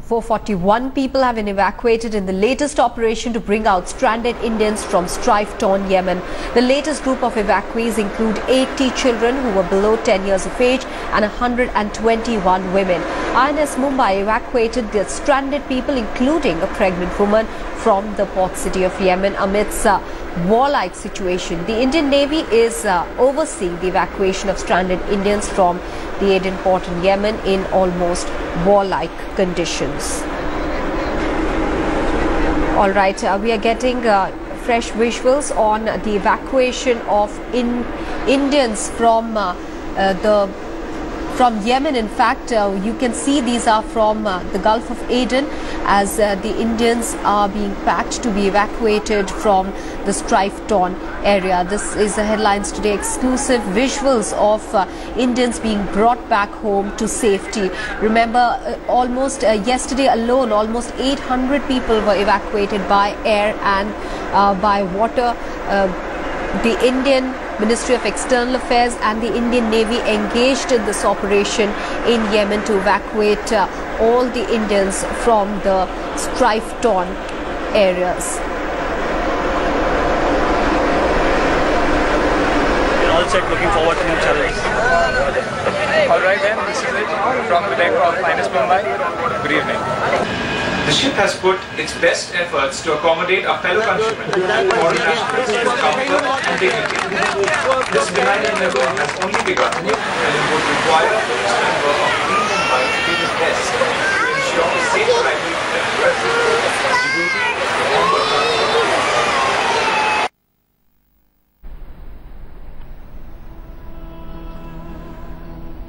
441 people have been evacuated in the latest operation to bring out stranded Indians from strife-torn Yemen. The latest group of evacuees include 80 children who were below 10 years of age and 121 women. INS Mumbai evacuated the stranded people, including a pregnant woman, from the port city of Yemen amidst a warlike situation. The Indian Navy is overseeing the evacuation of stranded Indians from the Aden port in Yemen in almost warlike conditions. All right, we are getting fresh visuals on the evacuation of Indians from Yemen. In fact, you can see these are from the Gulf of Aden as the Indians are being packed to be evacuated from the strife-torn area. This is the headlines today. Exclusive visuals of Indians being brought back home to safety. Remember, almost yesterday alone, almost 800 people were evacuated by air and by water. The Indian Ministry of External Affairs and the Indian Navy engaged in this operation in Yemen to evacuate all the Indians from the strife-torn areas. We're all set, looking forward to new challenges. All right then, this is it from the deck of INS Mumbai. Good evening. The ship has put its best efforts to accommodate our fellow countrymen, foreign nationals, with comfort and dignity. This benign endeavour has only begun, and it would require each member of Team Mumbai to do his best to ensure a safe arrival at Djibouti, onward transport.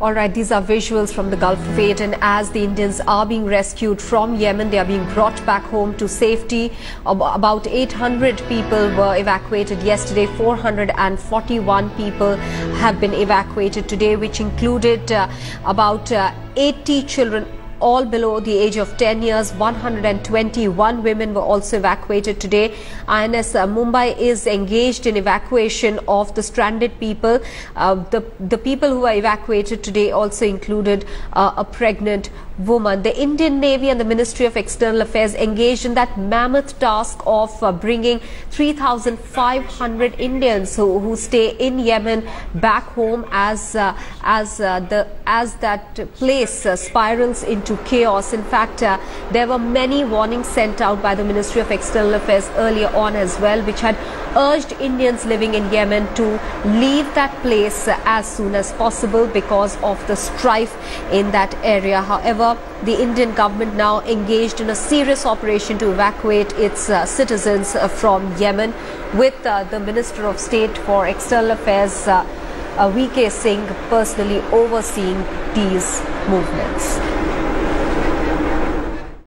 All right, these are visuals from the Gulf of Aden as the Indians are being rescued from Yemen. They are being brought back home to safety. About 800 people were evacuated yesterday. 441 people have been evacuated today, which included about 80 children, all below the age of 10 years. 121 women were also evacuated today. INS Mumbai is engaged in evacuation of the stranded people. The people who were evacuated today also included a pregnant woman. The Indian Navy and the Ministry of External Affairs engaged in that mammoth task of bringing 3,500 Indians who stay in Yemen back home as that place spirals into chaos. In fact, there were many warnings sent out by the Ministry of External Affairs earlier on as well, which had urged Indians living in Yemen to leave that place as soon as possible because of the strife in that area. However, the Indian government now engaged in a serious operation to evacuate its citizens from Yemen, with the Minister of State for External Affairs, V.K. Singh, personally overseeing these movements.